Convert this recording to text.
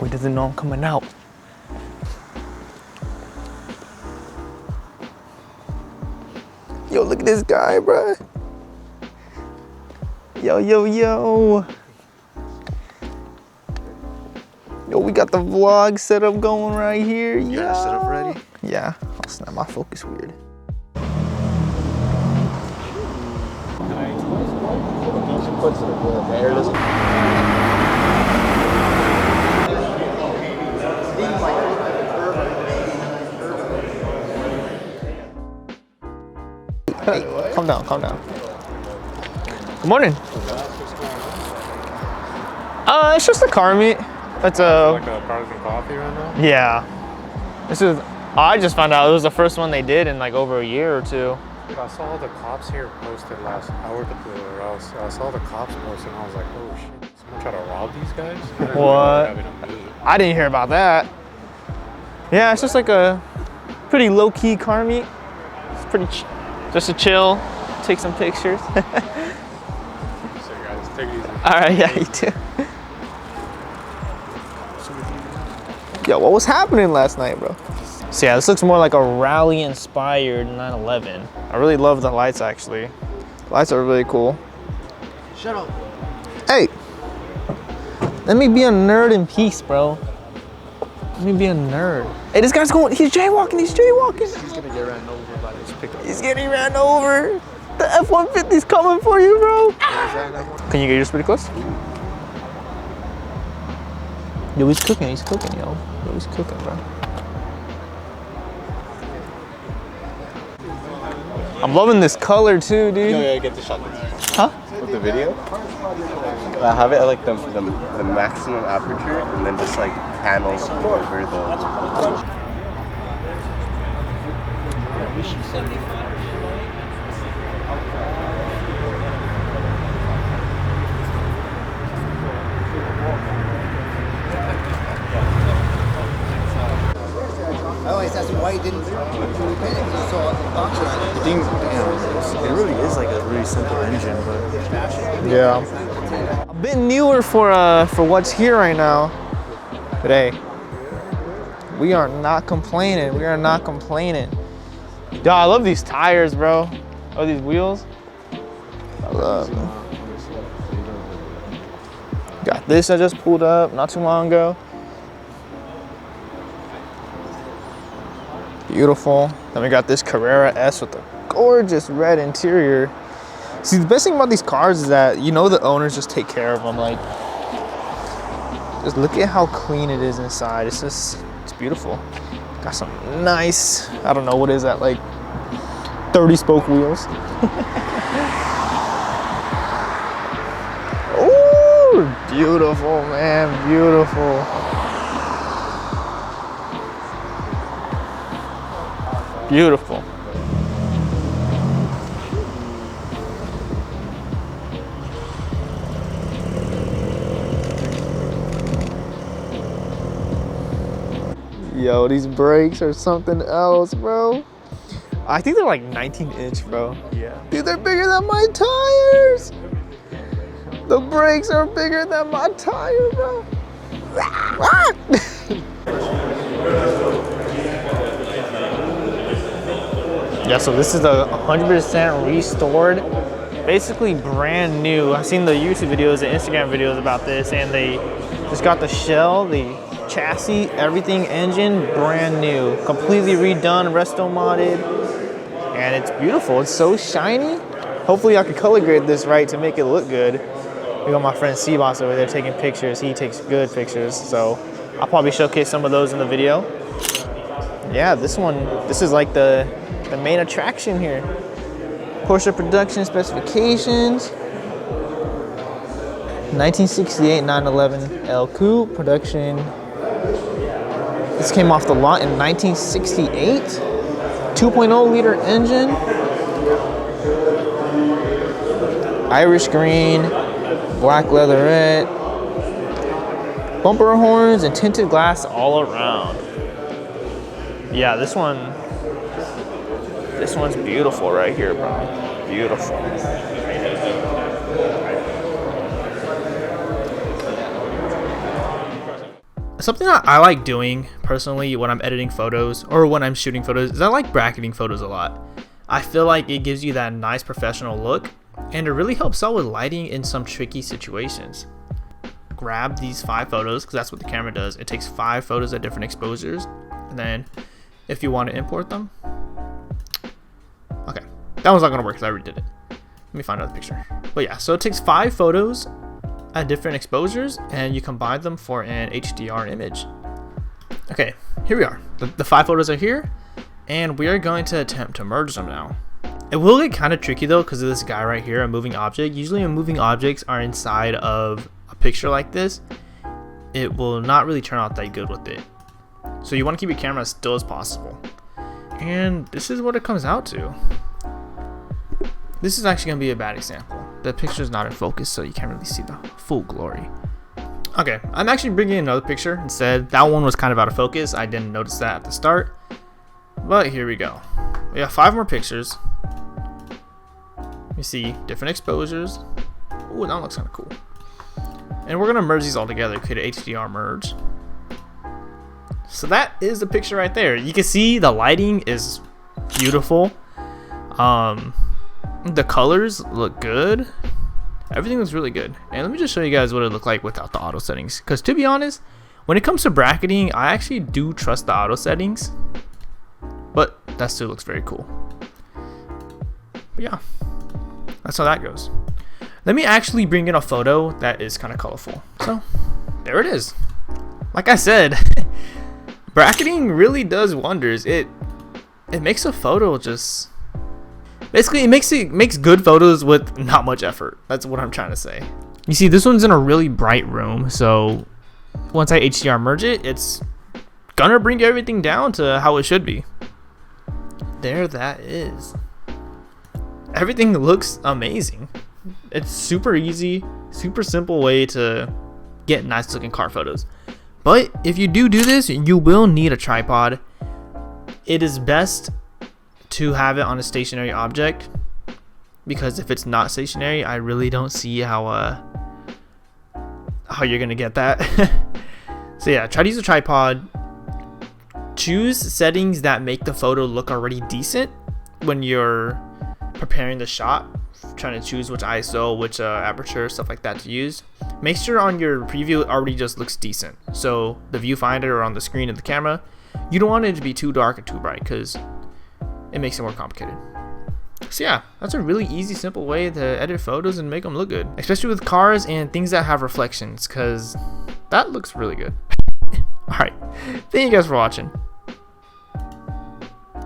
He doesn't know I'm coming out. Yo, look at this guy, bruh. Yo, yo, yo. Yo, we got the vlog setup going right here. You got it set up ready? Yeah. Oh snap, my focus weird. Hey, calm down, calm down. Good morning. It's just a car meet. It's like a cars and coffee right now? Yeah. This is, I just found out it was the first one they did in like over a year or two. Dude, I saw the cops here posted last, I worked at the house. I saw the cops posted and I was like, oh shit, someone try to rob these guys? What? I didn't hear about that. Yeah, it's just like a pretty low-key car meet. It's pretty, just to chill, take some pictures. So guys, take it easy. All right, yeah, you too. Yo, what was happening last night, bro? So yeah, this looks more like a rally-inspired 911. I really love the lights, actually. The lights are really cool. Shut up. Hey, let me be a nerd in peace, bro. Let me be a nerd. Hey, this guy's going, he's jaywalking, he's jaywalking. He's gonna get ran over by this pickup. He's getting ran over. The F-150's coming for you, bro. Can you get yours pretty close? Yo, he's cooking, yo. Yo, he's cooking, bro. I'm loving this color too, dude. Yeah, get the shot. Huh? With the video? I have it at like the maximum aperture and then just like panels over the... I always asked him why he didn't repaint it because he saw the auction on it. The thing, it really is like a really simple engine, but Yeah. A bit newer for what's here right now. But hey, we are not complaining. We are not complaining. Yo, I love these tires, bro. Oh, these wheels. I love them. Got this I just pulled up not too long ago. Beautiful. Then we got this Carrera S with a gorgeous red interior. See, the best thing about these cars is that you know the owners just take care of them. Like, just look at how clean it is inside. It's just, it's beautiful. Got some nice, I don't know, what is that, like 30 spoke wheels. Ooh, beautiful, man, beautiful. Beautiful. Yo, these brakes are something else, bro. I think they're like 19-inch, bro. yeah. Dude, they're bigger than my tires. The brakes are bigger than my tire, bro. Yeah, so this is a 100% restored, basically brand new. I've seen the YouTube videos, the Instagram videos about this, and they just got the shell, the chassis, everything, engine, brand new. Completely redone, resto modded, and it's beautiful. It's so shiny. Hopefully I can color grade this right to make it look good. We got my friend C-Boss over there taking pictures. He takes good pictures, so I'll probably showcase some of those in the video. Yeah, this is like the main attraction here. Porsche production specifications. 1968 911 L Coupe production. This came off the lot in 1968. 2.0 liter engine. Irish green, black leatherette. Bumper horns and tinted glass all around. Yeah, this one's beautiful right here, bro. Beautiful. something that I like doing personally when I'm editing photos or when I'm shooting photos is I like bracketing photos a lot. I feel like it gives you that nice professional look, and it really helps out with lighting in some tricky situations. Grab these 5 photos, because that's what the camera does. It takes 5 photos at different exposures, and then if you want to import them, okay, that one's not gonna work because I already did it. Let me find another picture. But yeah, so it takes 5 photos at different exposures, and you combine them for an HDR image. Okay, here we are. The 5 photos are here, and we are going to attempt to merge them now. It will get kind of tricky though because of this guy right here, a moving object. Usually when moving objects are inside of a picture like this, it will not really turn out that good with it. So you want to keep your camera as still as possible. And this is what it comes out to. This is actually going to be a bad example. The picture is not in focus, so you can't really see the full glory. Okay, I'm actually bringing in another picture instead. That one was kind of out of focus. I didn't notice that at the start. But here we go. We have 5 more pictures. You see different exposures. Ooh, that looks kind of cool. And we're going to merge these all together, create an HDR merge. So that is the picture right there. You can see the lighting is beautiful. The colors look good. Everything looks really good. And let me just show you guys what it looked like without the auto settings. Because to be honest, when it comes to bracketing, I actually do trust the auto settings. But that still looks very cool. But yeah, that's how that goes. Let me actually bring in a photo that is kind of colorful. So there it is. Like I said, bracketing really does wonders. It makes a photo just basically it makes good photos with not much effort. That's what I'm trying to say. You see, this one's in a really bright room, so once I HDR merge it, it's gonna bring everything down to how it should be. There that is. Everything looks amazing. It's super easy, super simple way to get nice looking car photos. But if you do this, you will need a tripod. It is best to have it on a stationary object, because if it's not stationary, I really don't see how you're gonna get that. So yeah, try to use a tripod. Choose settings that make the photo look already decent when you're preparing the shot, trying to choose which ISO, which aperture, stuff like that to use. Make sure on your preview it already just looks decent. So the viewfinder or on the screen of the camera, you don't want it to be too dark or too bright because it makes it more complicated. So yeah, that's a really easy, simple way to edit photos and make them look good, especially with cars and things that have reflections, because that looks really good. All right, thank you guys for watching.